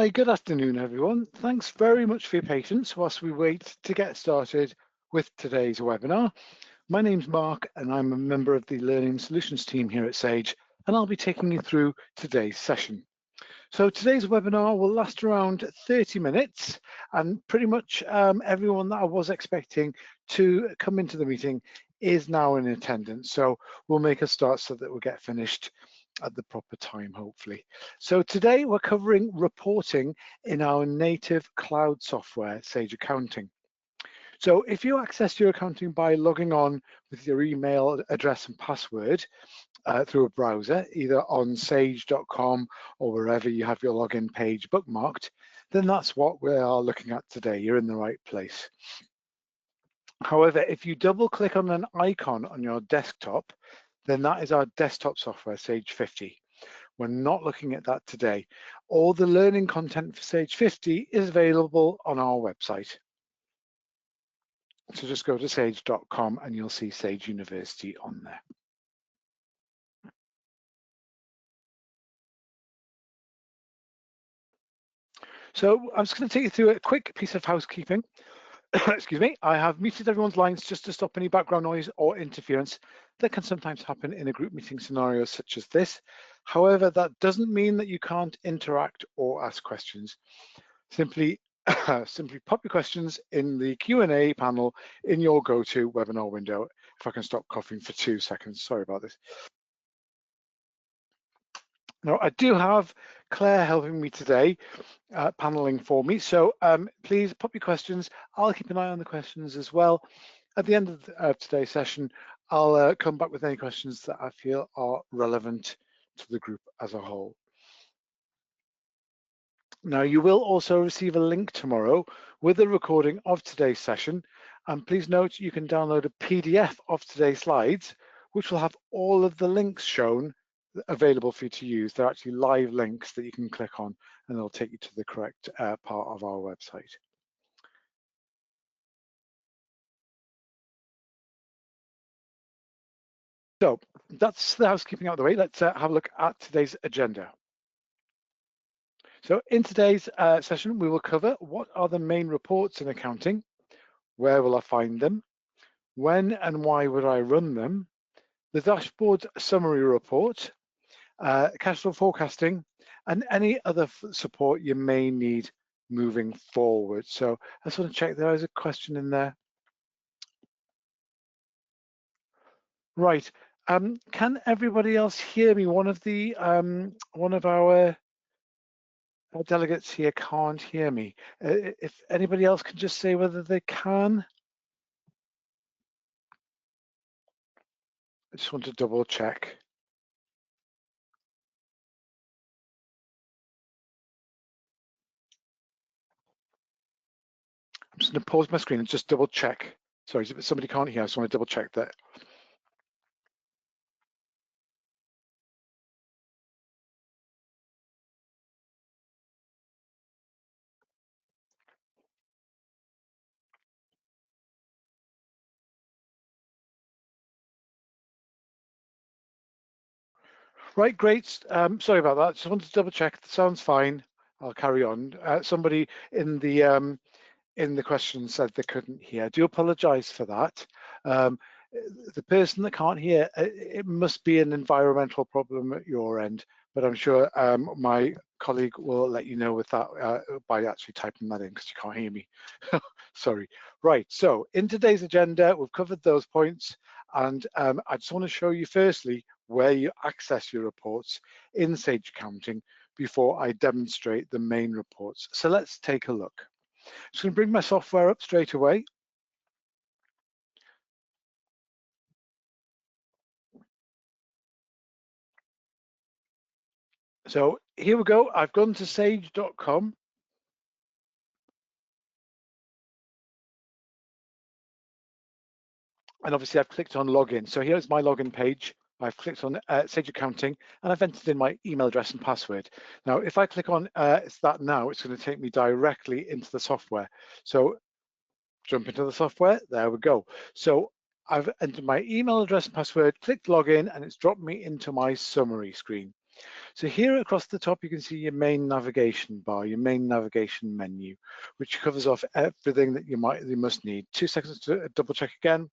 Hi, good afternoon, everyone. Thanks very much for your patience whilst we wait to get started with today's webinar. My name's Mark and I'm a member of the Learning Solutions team here at Sage, and I'll be taking you through today's session. So today's webinar will last around 30 minutes, and pretty much everyone that I was expecting to come into the meeting is now in attendance. So we'll make a start so that we'll get finished at the proper time, hopefully. So today we're covering reporting in our native cloud software, Sage Accounting. So if you access your accounting by logging on with your email address and password through a browser, either on sage.com or wherever you have your login page bookmarked, then that's what we are looking at today. You're in the right place. However, if you double click on an icon on your desktop, then that is our desktop software, Sage 50. We're not looking at that today. All the learning content for Sage 50 is available on our website. So just go to sage.com and you'll see Sage University on there. So I'm just going to take you through a quick piece of housekeeping. Excuse me, I have muted everyone's lines just to stop any background noise or interference that can sometimes happen in a group meeting scenario such as this. However, that doesn't mean that you can't interact or ask questions. Simply pop your questions in the Q&A panel in your GoToWebinar window. If I can stop coughing for 2 seconds, sorry about this. Now, I do have Claire helping me today, paneling for me. So please pop your questions. I'll keep an eye on the questions as well. At the end of today's session, I'll come back with any questions that I feel are relevant to the group as a whole. Now, you will also receive a link tomorrow with a recording of today's session. And please note you can download a PDF of today's slides, which will have all of the links shown available for you to use. They're actually live links that you can click on and they'll take you to the correct part of our website. So that's the housekeeping out of the way. Let's have a look at today's agenda. So in today's session, we will cover what are the main reports in accounting, where will I find them, when and why would I run them, the dashboard summary report, cash flow forecasting, and any other support you may need moving forward. So I just want to check there is a question in there. Right. Can everybody else hear me? One of our delegates here can't hear me. If anybody else can just say whether they can. I just want to double check. I'm just going to pause my screen and just double check. Sorry, if somebody can't hear, I just want to double check that. Right, great. Sorry about that. Just wanted to double check. It sounds fine. I'll carry on. Somebody in the question said they couldn't hear. I do apologise for that. The person that can't hear, it must be an environmental problem at your end, but I'm sure my colleague will let you know with that by actually typing that in because you can't hear me. Sorry. Right, so in today's agenda, we've covered those points, and I just want to show you firstly where you access your reports in Sage Accounting before I demonstrate the main reports. So let's take a look. I'm just going to bring my software up straight away. So here we go. I've gone to sage.com. And obviously I've clicked on login. So here's my login page. I've clicked on Sage Accounting and I've entered in my email address and password. Now, if I click on that now, it's going to take me directly into the software. So jump into the software, there we go. So I've entered my email address and password, clicked login, and it's dropped me into my summary screen. So here across the top, you can see your main navigation bar, your main navigation menu, which covers off everything that you must need. 2 seconds to double check again.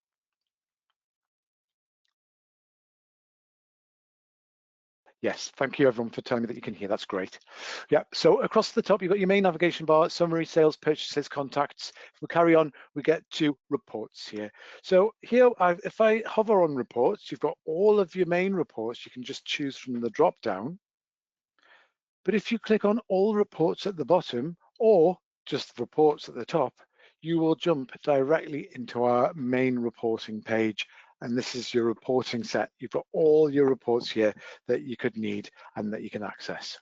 Yes, thank you everyone for telling me that you can hear. That's great. Yeah, so across the top, you've got your main navigation bar, summary, sales, purchases, contacts. If we carry on, we get to reports here. So here, if I hover on reports, you've got all of your main reports. You can just choose from the drop down. But if you click on all reports at the bottom or just the reports at the top, you will jump directly into our main reporting page. And this is your reporting set. You've got all your reports here that you could need and that you can access.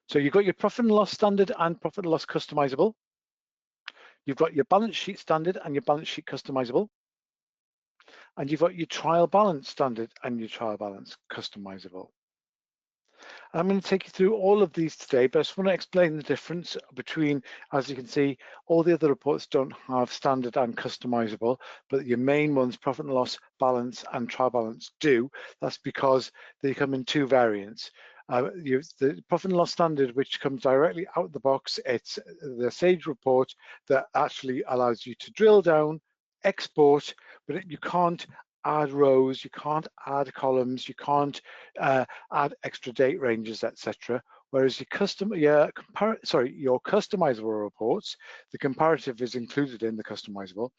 So you've got your profit and loss standard and profit and loss customizable. You've got your balance sheet standard and your balance sheet customizable. And you've got your trial balance standard and your trial balance customizable. I'm going to take you through all of these today, but I just want to explain the difference between, as you can see, all the other reports don't have standard and customizable, but your main ones, profit and loss, balance, and trial balance do. That's because they come in 2 variants. The profit and loss standard, which comes directly out of the box, it's the Sage report that actually allows you to drill down, export, but you can't add rows, you can't add columns, you can't add extra date ranges, etc. Whereas your customizable reports, the comparative is included in the customizable.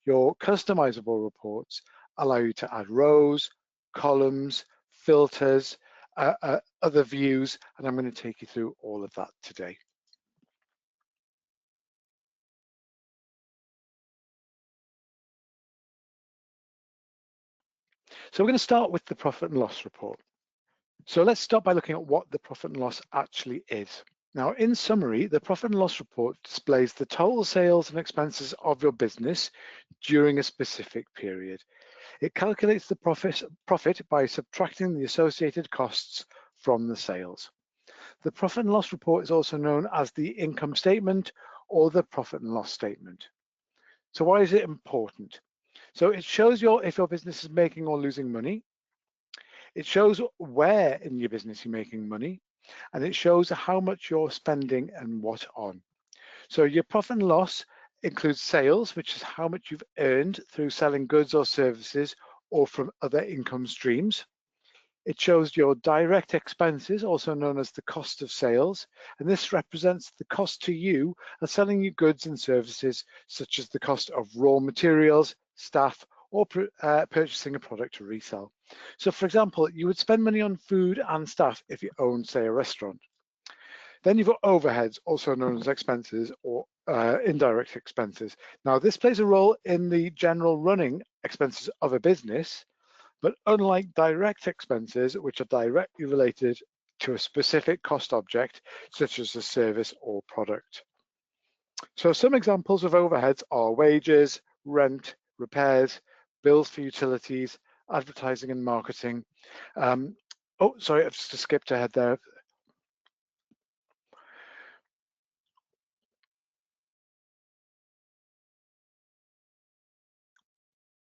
Your customizable reports allow you to add rows, columns, filters, other views, and I'm going to take you through all of that today. So we're going to start with the profit and loss report. So let's start by looking at what the profit and loss actually is. Now, in summary, the profit and loss report displays the total sales and expenses of your business during a specific period. It calculates the profit by subtracting the associated costs from the sales. The profit and loss report is also known as the income statement or the profit and loss statement. So why is it important? So it shows if your business is making or losing money. It shows where in your business you're making money, and it shows how much you're spending and what on. So your profit and loss includes sales, which is how much you've earned through selling goods or services or from other income streams. It shows your direct expenses, also known as the cost of sales, and this represents the cost to you of selling your goods and services, such as the cost of raw materials, staff, or purchasing a product to resell. So for example, you would spend money on food and staff if you own, say, a restaurant. Then you've got overheads, also known as expenses or indirect expenses. Now this plays a role in the general running expenses of a business, but unlike direct expenses, which are directly related to a specific cost object, such as a service or product. So some examples of overheads are wages, rent, repairs, bills for utilities, advertising and marketing. Oh, sorry, I've just skipped ahead there.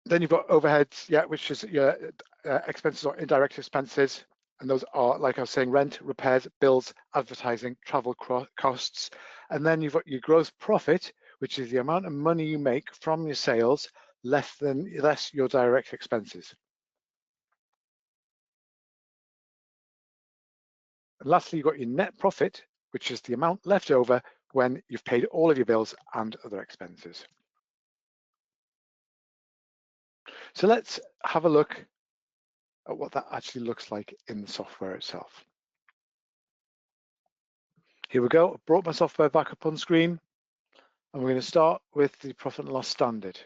Then you've got overheads, yeah, which is your expenses or indirect expenses. And those are, like I was saying, rent, repairs, bills, advertising, travel costs. And then you've got your gross profit, which is the amount of money you make from your sales, less your direct expenses. And lastly, you've got your net profit, which is the amount left over when you've paid all of your bills and other expenses. So let's have a look at what that actually looks like in the software itself. Here we go, I've brought my software back up on screen, and we're going to start with the profit and loss standard.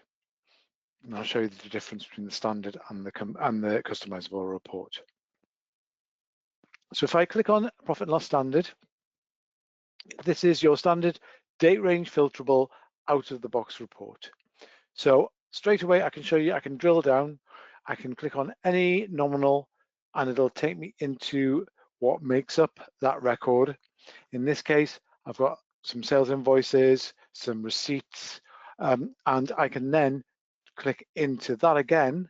And I'll show you the difference between the standard and the customizable report. So if I click on profit and loss standard, this is your standard date range filterable out of the box report. So straight away, I can show you, I can drill down, I can click on any nominal, and it'll take me into what makes up that record. In this case, I've got some sales invoices, some receipts, and I can then click into that again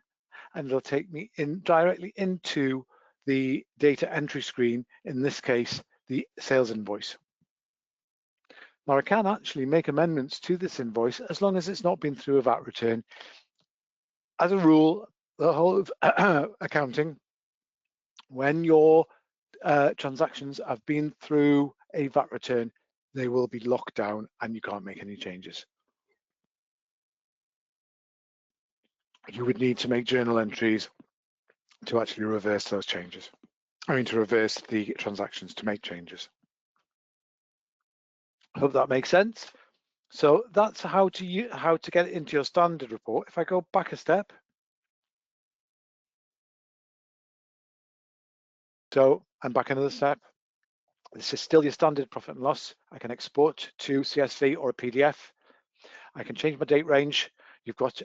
and it'll take me directly into the data entry screen, in this case, the sales invoice. Now I can actually make amendments to this invoice as long as it's not been through a VAT return. As a rule, the whole of accounting, when your transactions have been through a VAT return, they will be locked down and you can't make any changes. You would need to make journal entries to actually reverse those changes. I mean, to reverse the transactions to make changes. I hope that makes sense. So that's how to get it into your standard report. If I go back a step, so I'm back another step. This is still your standard profit and loss. I can export to CSV or a PDF. I can change my date range. You've got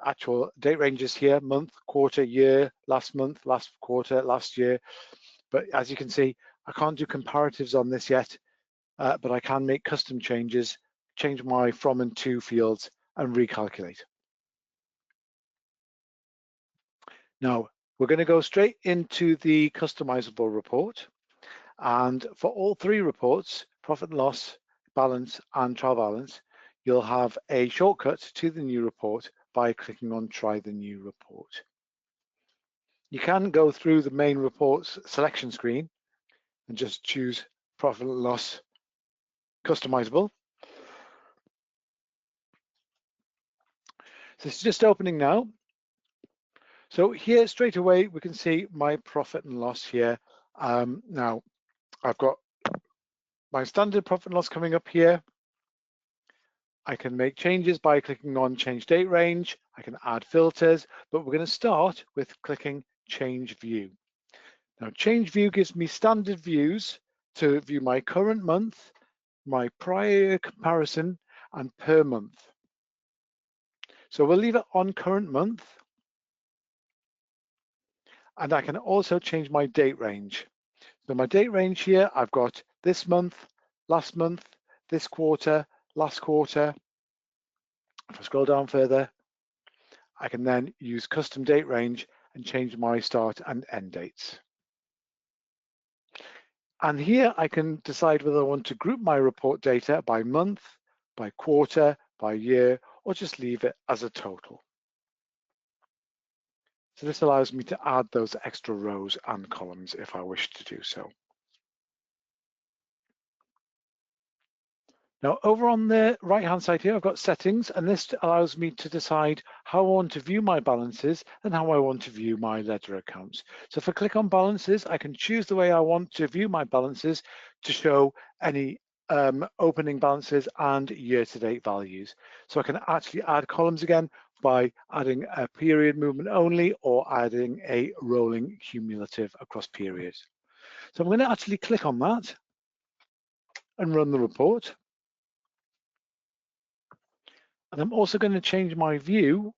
actual date ranges here: month, quarter, year, last month, last quarter, last year. But as you can see, I can't do comparatives on this yet, but I can make custom changes, change my from and to fields, and recalculate. Now, we're going to go straight into the customizable report. And for all three reports, profit and loss, balance, and trial balance, you'll have a shortcut to the new report by clicking on Try the New Report. You can go through the main reports selection screen and just choose profit and loss customizable. So it's just opening now. So here straight away we can see my profit and loss here. Now I've got my standard profit and loss coming up here. I can make changes by clicking on change date range. I can add filters, but we're going to start with clicking change view. Now change view gives me standard views to view my current month, my prior year comparison, and per month. So we'll leave it on current month. And I can also change my date range. So my date range here, I've got this month, last month, this quarter, last quarter. If I scroll down further, I can then use custom date range and change my start and end dates. And here I can decide whether I want to group my report data by month, by quarter, by year, or just leave it as a total. So this allows me to add those extra rows and columns if I wish to do so. Now over on the right hand side here, I've got settings, and this allows me to decide how I want to view my balances and how I want to view my ledger accounts. So if I click on balances, I can choose the way I want to view my balances to show any opening balances and year-to-date values. So I can actually add columns again by adding a period movement only or adding a rolling cumulative across periods. So I'm going to actually click on that and run the report. And I'm also going to change my view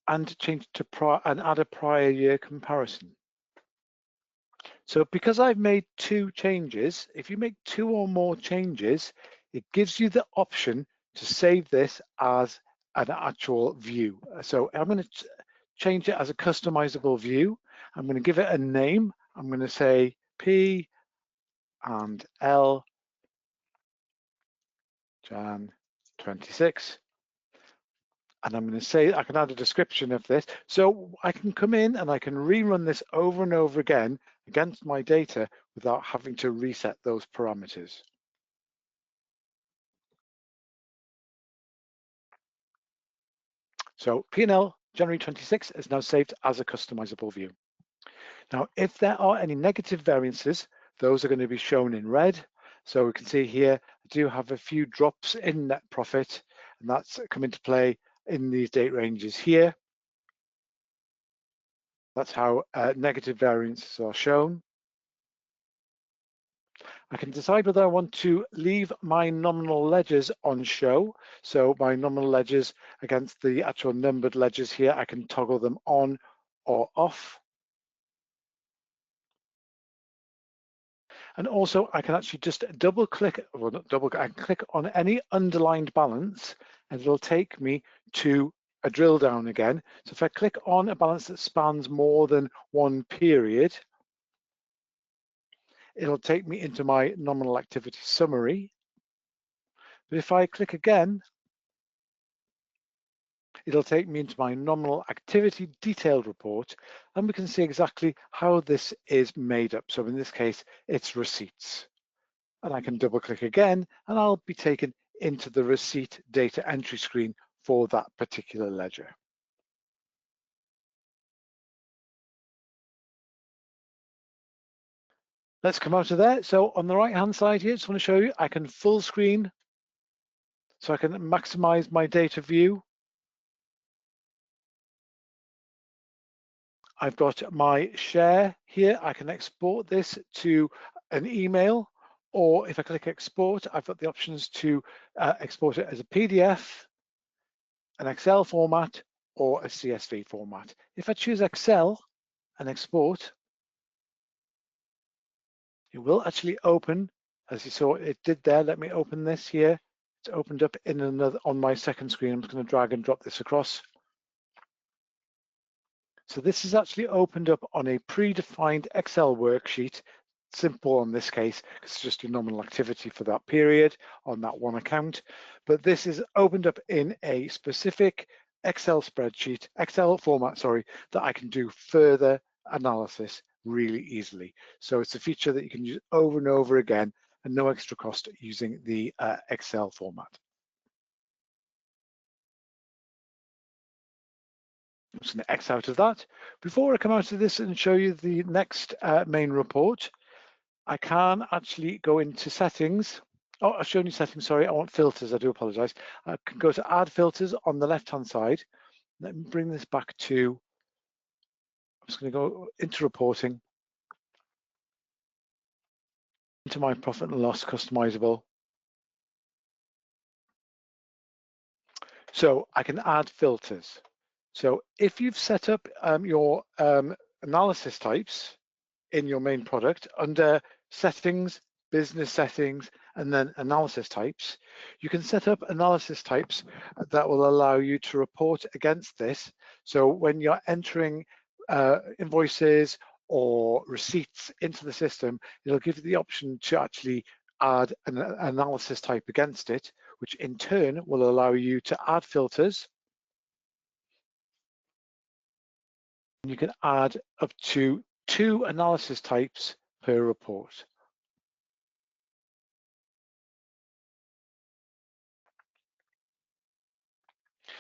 and change to add a prior year comparison. So because I've made two changes, if you make two or more changes, it gives you the option to save this as an actual view. So I'm going to change it as a customizable view. I'm going to give it a name. I'm going to say P and L Jan 26. And I'm going to say I can add a description of this. So I can come in and I can rerun this over and over again against my data without having to reset those parameters. So P&L January 26 is now saved as a customizable view. Now, if there are any negative variances, those are going to be shown in red. So we can see here, I do have a few drops in net profit, and that's come into play in these date ranges here. That's how negative variances are shown. I can decide whether I want to leave my nominal ledgers on show. So my nominal ledgers against the actual numbered ledgers here, I can toggle them on or off. And also I can actually just double click, I can click on any underlined balance and it'll take me to a drill down again. So if I click on a balance that spans more than one period, it'll take me into my nominal activity summary. But if I click again, it'll take me into my nominal activity detailed report, and we can see exactly how this is made up. So in this case, it's receipts. And I can double click again, and I'll be taken into the receipt data entry screen for that particular ledger. Let's come out of there. So on the right hand side here, just want to show you, I can full screen, so I can maximize my data view. I've got my share here. I can export this to an email, or if I click export, I've got the options to export it as a PDF, an Excel format, or a CSV format. If I choose Excel and export, it will actually open, as you saw it did there. Let me open this here. It's opened up in another on my second screen. I'm just going to drag and drop this across. So this is actually opened up on a predefined Excel worksheet. Simple in this case, because it's just your nominal activity for that period on that one account. But this is opened up in a specific Excel spreadsheet, Excel format, sorry, that I can do further analysis really easily. So it's a feature that you can use over and over again and no extra cost using the Excel format. I'm just going to X out of that. Before I come out of this and show you the next main report, I can actually go into settings. Oh, I've shown you settings, sorry, I want filters, I do apologize. I can go to add filters on the left-hand side. Let me bring this back to, I'm just going to go into reporting, into my profit and loss customizable. So I can add filters. So if you've set up your analysis types in your main product under settings, business settings, and then analysis types, you can set up analysis types that will allow you to report against this. So when you're entering invoices or receipts into the system, it'll give you the option to actually add an analysis type against it, which in turn will allow you to add filters. You can add up to 2 analysis types per report.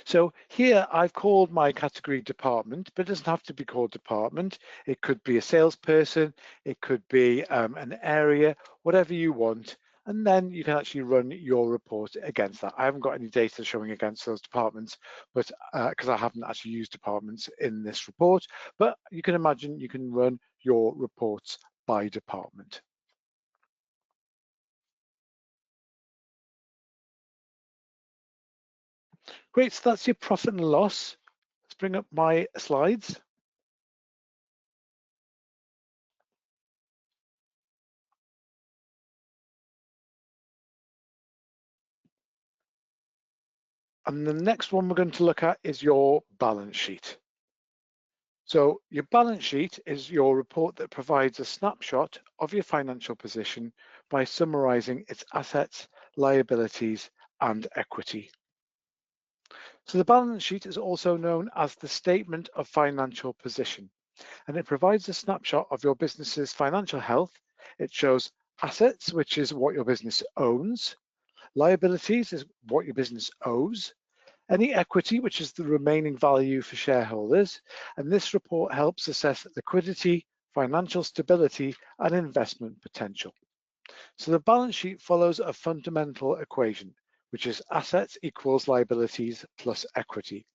So here I've called my category department, but it doesn't have to be called department. It could be a salesperson, it could be an area, whatever you want. And then you can actually run your report against that. I haven't got any data showing against those departments, but because I haven't actually used departments in this report, but you can imagine you can run your reports by department. Great, so that's your profit and loss. Let's bring up my slides. And the next one we're going to look at is your balance sheet. So your balance sheet is your report that provides a snapshot of your financial position by summarizing its assets, liabilities, and equity. So the balance sheet is also known as the statement of financial position, and it provides a snapshot of your business's financial health. It shows assets, which is what your business owns. Liabilities is what your business owes. Any equity, which is the remaining value for shareholders, and this report helps assess liquidity, financial stability, and investment potential. So the balance sheet follows a fundamental equation, which is assets equals liabilities plus equity.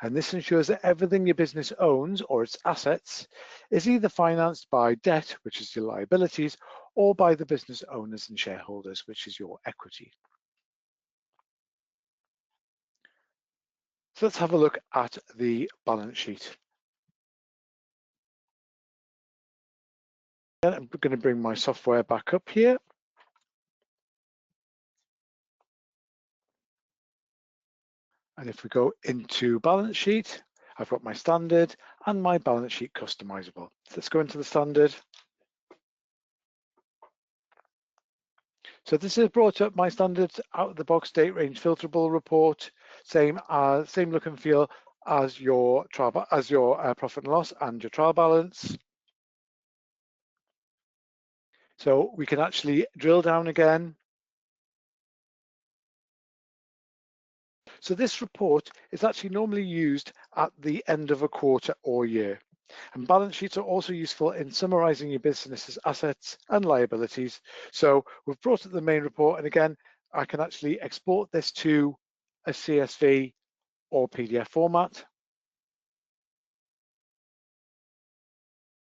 And this ensures that everything your business owns or its assets is either financed by debt, which is your liabilities, or by the business owners and shareholders, which is your equity. So let's have a look at the balance sheet. And I'm going to bring my software back up here. And if we go into balance sheet, I've got my standard and my balance sheet customizable. So let's go into the standard. So this has brought up my standard out of the box date range filterable report, same look and feel as your profit and loss and your trial balance. So we can actually drill down again. So this report is actually normally used at the end of a quarter or year. And balance sheets are also useful in summarizing your business's assets and liabilities. So we've brought up the main report, and again, I can actually export this to a CSV or PDF format.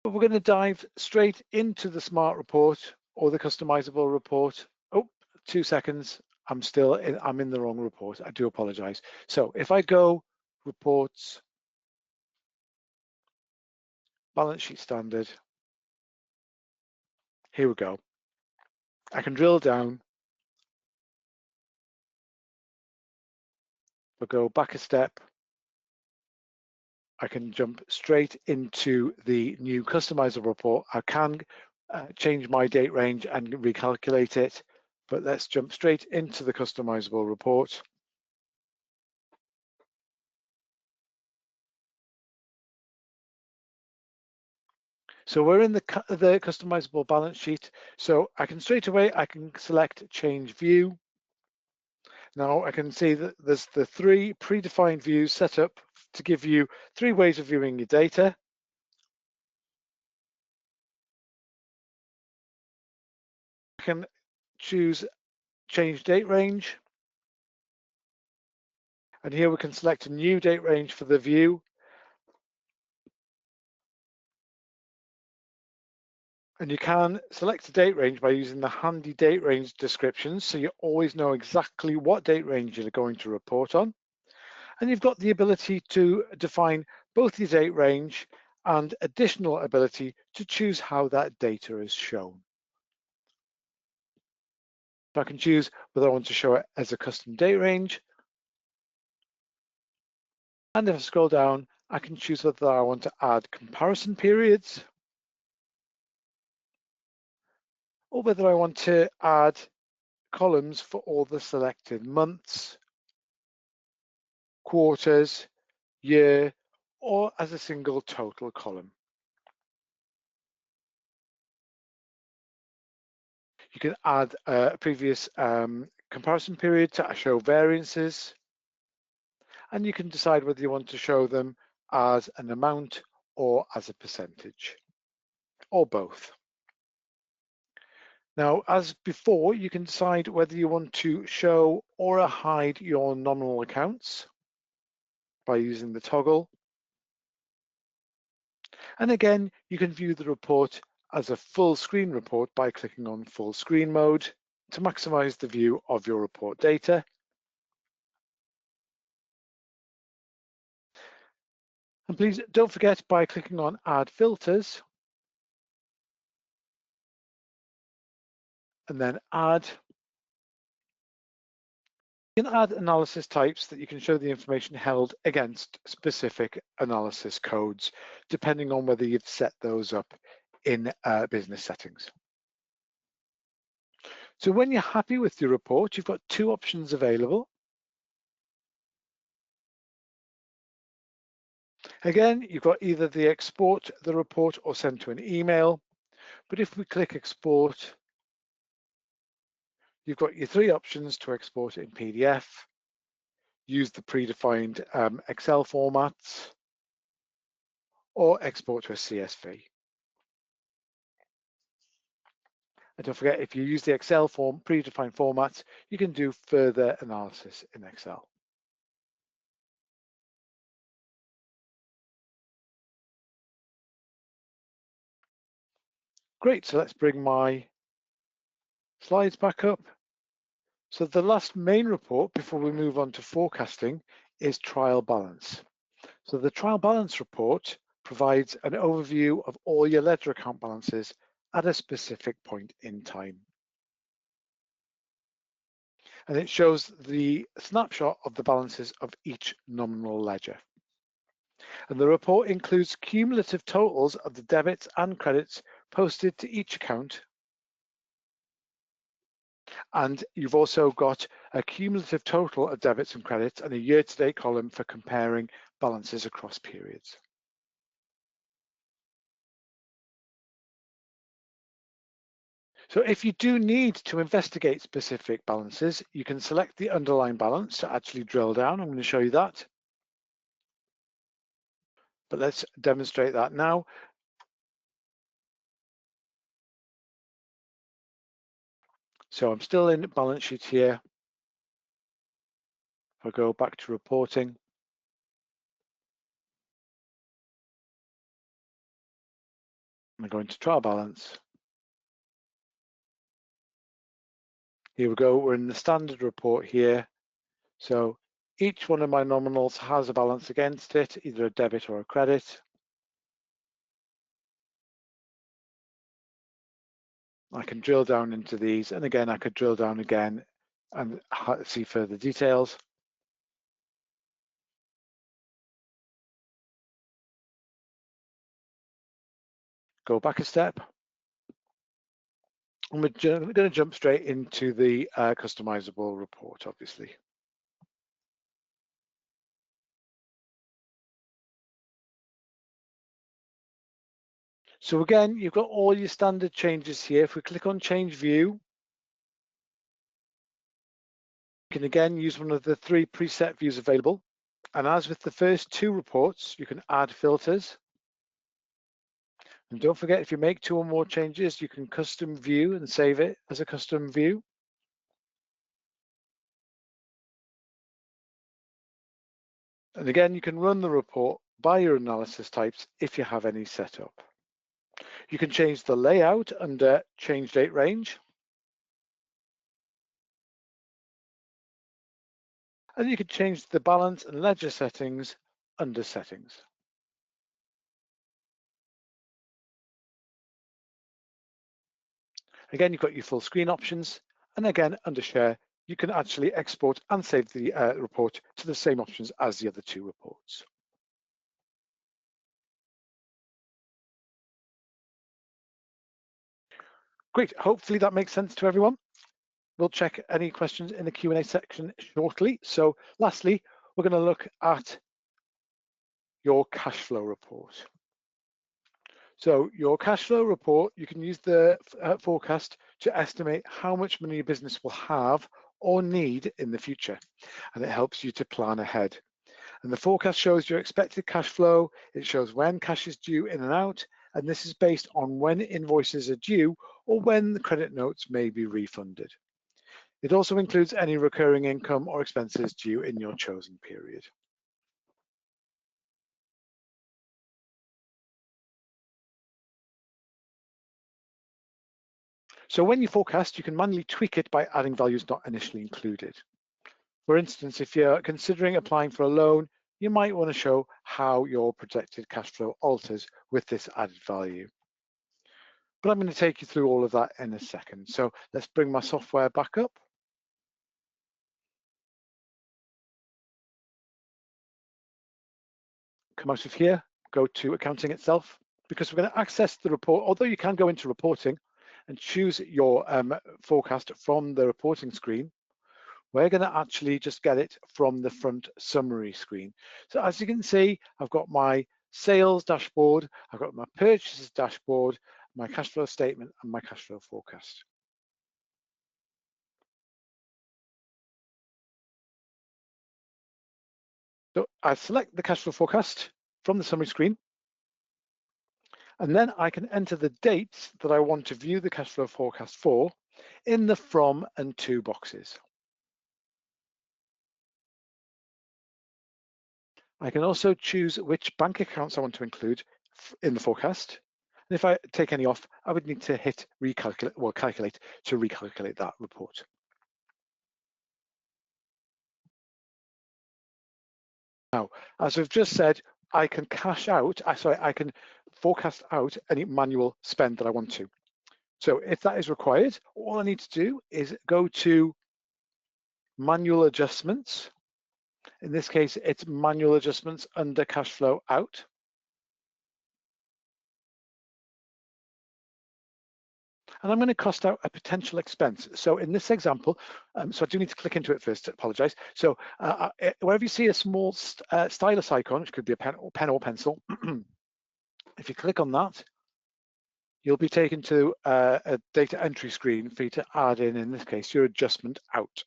But we're going to dive straight into the smart report or the customizable report. Oh, 2 seconds. I'm in the wrong report. I do apologize. So if I go reports, balance sheet standard, here we go. I can drill down, but go back a step. I can jump straight into the new customizable report. I can change my date range and recalculate it, but let's jump straight into the customizable report. So we're in the customizable balance sheet. So I can select change view. Now I can see that there's the 3 predefined views set up to give you 3 ways of viewing your data. I can choose change date range. And here we can select a new date range for the view. And you can select a date range by using the handy date range descriptions, so you always know exactly what date range you're going to report on. And you've got the ability to define both your date range and additional ability to choose how that data is shown. So I can choose whether I want to show it as a custom date range. And if I scroll down, I can choose whether I want to add comparison periods or whether I want to add columns for all the selected months, quarters, year, or as a single total column. You can add a previous comparison period to show variances, and you can decide whether you want to show them as an amount or as a percentage, or both. Now, as before, you can decide whether you want to show or hide your nominal accounts by using the toggle. And again, you can view the report as a full screen report by clicking on full screen mode to maximize the view of your report data. And please don't forget, by clicking on add filters and then add, you can add analysis types that you can show the information held against specific analysis codes, depending on whether you've set those up in business settings. So when you're happy with your report, you've got 2 options available. Again, you've got either the export the report or send to an email. But if we click export, you've got your 3 options to export in PDF, use the predefined Excel formats, or export to a CSV. And don't forget, if you use the Excel predefined formats, you can do further analysis in Excel. Great, so let's bring my slides back up. So the last main report before we move on to forecasting is trial balance. So the trial balance report provides an overview of all your ledger account balances at a specific point in time. and it shows the snapshot of the balances of each nominal ledger. And the report includes cumulative totals of the debits and credits posted to each account. And you've also got a cumulative total of debits and credits and a year-to-date column for comparing balances across periods. So if you do need to investigate specific balances, you can select the underlying balance to actually drill down. I'm going to show you that. But let's demonstrate that now. So I'm still in balance sheet here. If I go back to reporting, I'm going to trial balance. Here we go, we're in the standard report here. So each one of my nominals has a balance against it, either a debit or a credit. I can drill down into these, and again, I could drill down again and see further details. Go back a step. And we're going to jump straight into the customizable report, obviously. So again, you've got all your standard changes here. If we click on Change View, you can again use one of the 3 preset views available. And as with the first 2 reports, you can add filters. And don't forget, if you make 2 or more changes, you can custom view and save it as a custom view. And again, you can run the report by your analysis types if you have any set up. You can change the layout under Change Date Range. And you can change the balance and ledger settings under Settings. Again, you've got your full screen options. And again, under Share, you can actually export and save the report to the same options as the other 2 reports. Great, hopefully that makes sense to everyone. We'll check any questions in the Q&A section shortly. So lastly, we're going to look at your cash flow report. So your cash flow report, you can use the forecast to estimate how much money your business will have or need in the future, and it helps you to plan ahead. And the forecast shows your expected cash flow, it shows when cash is due in and out, and this is based on when invoices are due or when the credit notes may be refunded. It also includes any recurring income or expenses due in your chosen period. So when you forecast, you can manually tweak it by adding values not initially included. For instance, if you're considering applying for a loan, you might want to show how your projected cash flow alters with this added value. But I'm going to take you through all of that in a second. So let's bring my software back up. Come out of here, go to accounting itself, because we're going to access the report, although you can go into reporting and choose your forecast from the reporting screen. We're going to actually just get it from the front summary screen. So as you can see, I've got my sales dashboard, I've got my purchases dashboard, my cash flow statement, and my cash flow forecast. So I select the cash flow forecast from the summary screen, and then I can enter the dates that I want to view the cash flow forecast for in the from and to boxes. I can also choose which bank accounts I want to include in the forecast. And if I take any off, I would need to hit recalculate, well, calculate to recalculate that report. Now, as I've just said, I can I can forecast out any manual spend that I want to. So if that is required, all I need to do is go to manual adjustments. In this case, it's manual adjustments under cash flow out. And I'm going to cost out a potential expense. So in this example, so I do need to click into it first, I apologize. So wherever you see a small stylus icon, which could be a pen or pencil, if you click on that, you'll be taken to a data entry screen for you to add in this case, your adjustment out.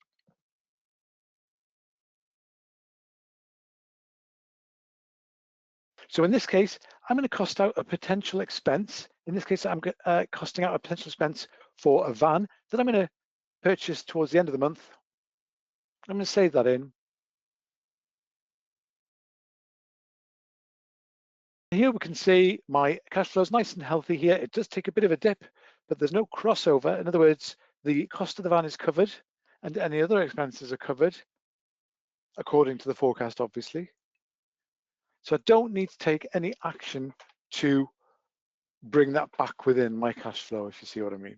So in this case, I'm going to cost out a potential expense. In this case, I'm costing out a potential expense for a van that I'm going to purchase towards the end of the month. I'm going to save that in. Here we can see my cash flow is nice and healthy here. It does take a bit of a dip, but there's no crossover. In other words, the cost of the van is covered and any other expenses are covered according to the forecast, obviously. So I don't need to take any action to bring that back within my cash flow, if you see what I mean.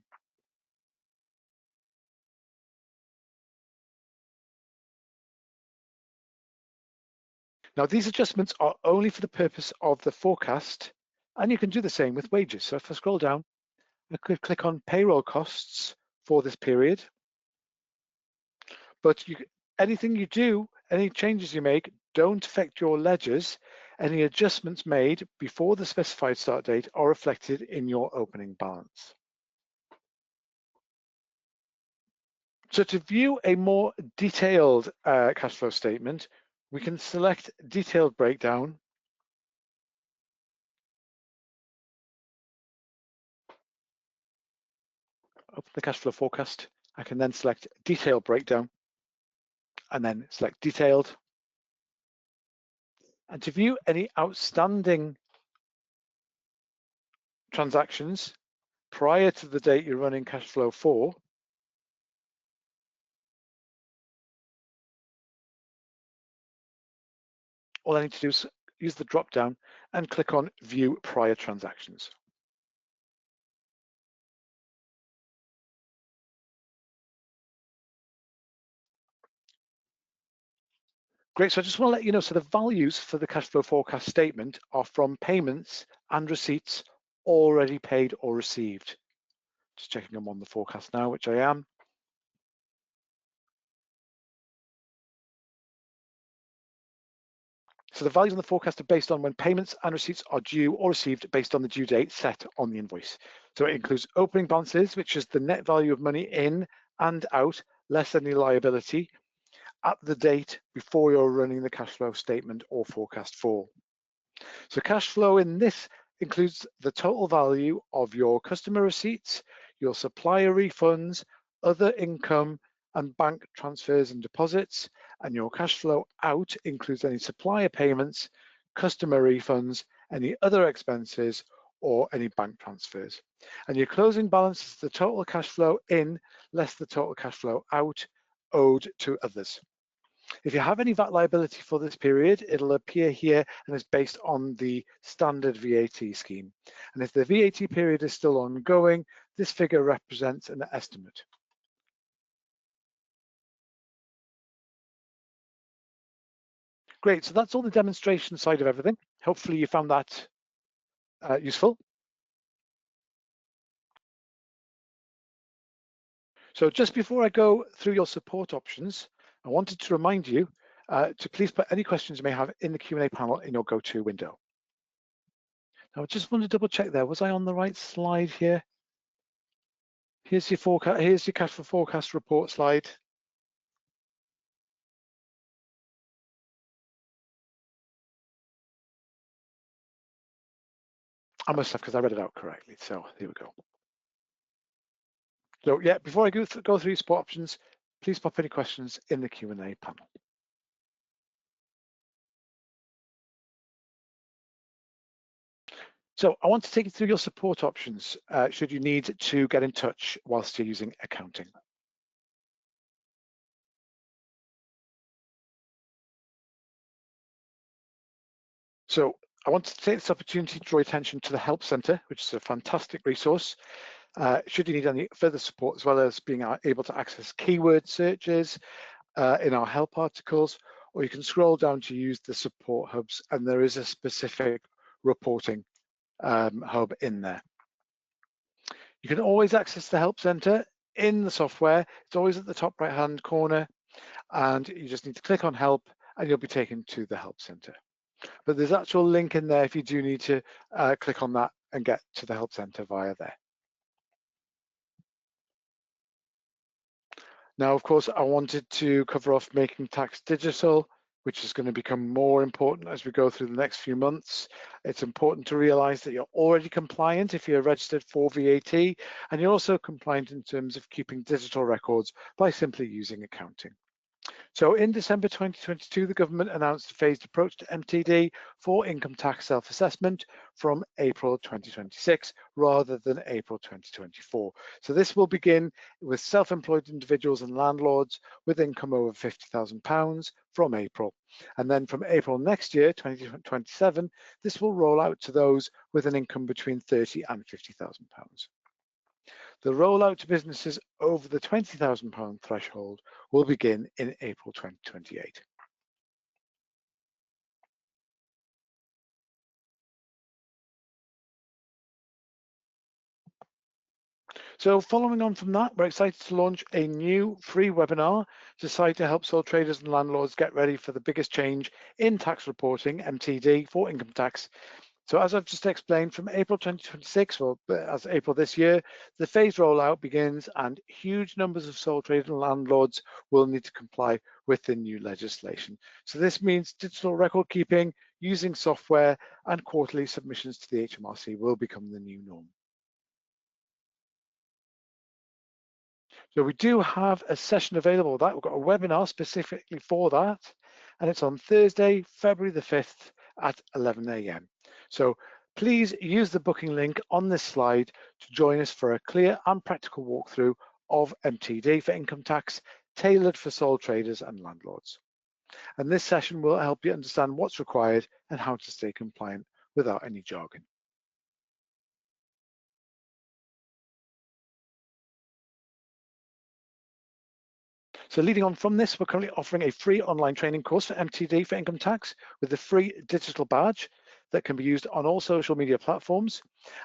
Now, these adjustments are only for the purpose of the forecast, and you can do the same with wages. So if I scroll down, I could click on payroll costs for this period. But anything you do, any changes you make, don't affect your ledgers. Any adjustments made before the specified start date are reflected in your opening balance. So to view a more detailed cash flow statement, we can select detailed breakdown. Open the cash flow forecast. I can then select detailed breakdown and then select detailed. And to view any outstanding transactions prior to the date you're running cash flow for, all I need to do is use the drop down and click on view prior transactions. Great, so I just want to let you know, so the values for the cash flow forecast statement are from payments and receipts already paid or received. Just checking I'm on the forecast now, which I am. So the values on the forecast are based on when payments and receipts are due or received based on the due date set on the invoice. So it includes opening balances, which is the net value of money in and out, less any liability, at the date before you're running the cash flow statement or forecast for. So cash flow in this includes the total value of your customer receipts, your supplier refunds, other income, and bank transfers and deposits, and your cash flow out includes any supplier payments, customer refunds, any other expenses, or any bank transfers. And your closing balance is the total cash flow in less the total cash flow out owed to others. If you have any VAT liability for this period, it'll appear here and is based on the standard VAT scheme. And if the VAT period is still ongoing, this figure represents an estimate. Great, so that's all the demonstration side of everything. Hopefully you found that useful. So just before I go through your support options, I wanted to remind you to please put any questions you may have in the Q&A panel in your GoTo window. Now, I just want to double check there. Was I on the right slide here? Here's your forecast. Here's your cash flow forecast report slide. I must have, because I read it out correctly. So here we go. So yeah, before I go through support options, please pop any questions in the Q&A panel. So I want to take you through your support options should you need to get in touch whilst you're using accounting. So I want to take this opportunity to draw attention to the Help Centre, which is a fantastic resource. Should you need any further support, as well as being able to access keyword searches, in our help articles, or you can scroll down to use the support hubs, and there is a specific reporting hub in there. You can always access the Help Center in the software. It's always at the top right-hand corner, and you just need to click on Help, and you'll be taken to the Help Center. But there's actual link in there if you do need to click on that and get to the Help Center via there. Now, of course, I wanted to cover off making tax digital, which is going to become more important as we go through the next few months. It's important to realize that you're already compliant if you're registered for VAT, and you're also compliant in terms of keeping digital records by simply using accounting. So in December 2022, the government announced a phased approach to MTD for income tax self-assessment from April 2026 rather than April 2024. So this will begin with self-employed individuals and landlords with income over £50,000 from April. And then from April next year, 2027, this will roll out to those with an income between £30,000 and £50,000. The rollout to businesses over the £20,000 threshold will begin in April 2028. So following on from that, we're excited to launch a new free webinar designed to help sole traders and landlords get ready for the biggest change in tax reporting, MTD, for income tax. So as I've just explained, from April 2026, or as April this year, the phased rollout begins and huge numbers of sole traders and landlords will need to comply with the new legislation. So this means digital record keeping, using software, and quarterly submissions to the HMRC will become the new norm. So we do have a session available that we've got a webinar specifically for that, and it's on Thursday, February the 5th at 11 a.m. So please use the booking link on this slide to join us for a clear and practical walkthrough of MTD for income tax, tailored for sole traders and landlords. And this session will help you understand what's required and how to stay compliant without any jargon. So leading on from this, we're currently offering a free online training course for MTD for income tax with a free digital badge that can be used on all social media platforms.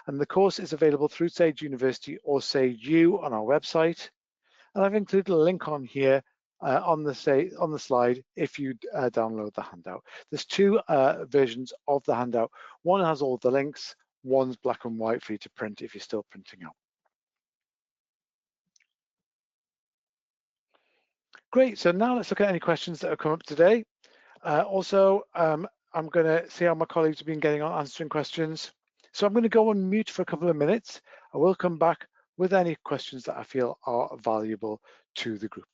And the course is available through Sage University or Sage U on our website. And I've included a link on here on the slide if you download the handout. There's two versions of the handout. One has all the links, one's black and white for you to print if you're still printing out. Great, so now let's look at any questions that have come up today. I'm going to see how my colleagues have been getting on answering questions. So I'm going to go on mute for a couple of minutes. I will come back with any questions that I feel are valuable to the group.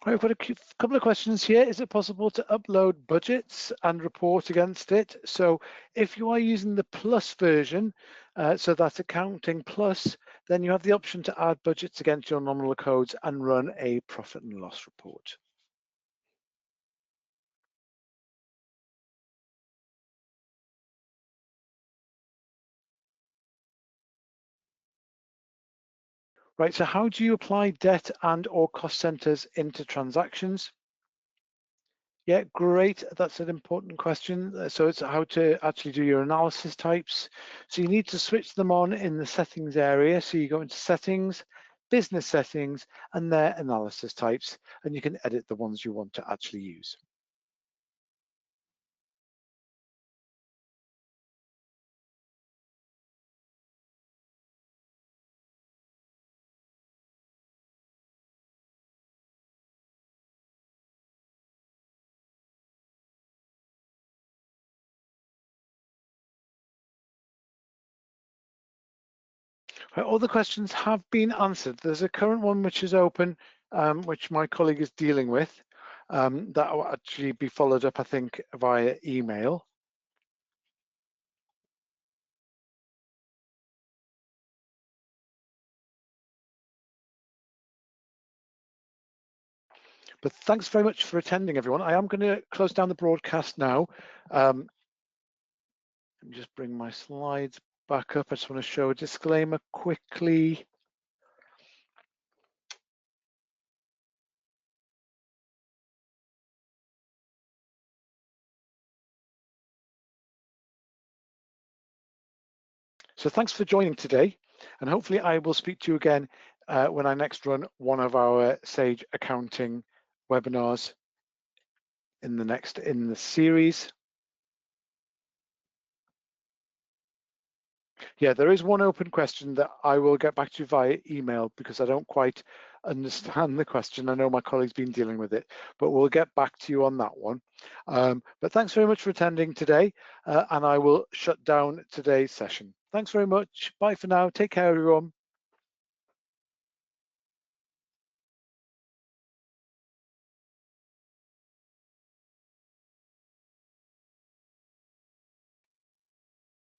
I've got a couple of questions here. Is it possible to upload budgets and report against it? So if you are using the Plus version, so that's Accounting Plus, then you have the option to add budgets against your nominal codes and run a profit and loss report. Right, so how do you apply debt and or cost centers into transactions? Yeah, great. That's an important question. So it's how to actually do your analysis types. So you need to switch them on in the settings area. So you go into settings, business settings, and their analysis types, and you can edit the ones you want to actually use. All the questions have been answered. There's a current one which is open, which my colleague is dealing with. That will actually be followed up, I think, via email. But thanks very much for attending, everyone. I am going to close down the broadcast now. Let me just bring my slides back up. I just want to show a disclaimer quickly. So thanks for joining today, and hopefully I will speak to you again when I next run one of our Sage Accounting webinars in the series. Yeah, there is one open question that I will get back to you via email because I don't quite understand the question. I know my colleague's been dealing with it, but we'll get back to you on that one. But thanks very much for attending today, and I will shut down today's session. Thanks very much. Bye for now. Take care, everyone.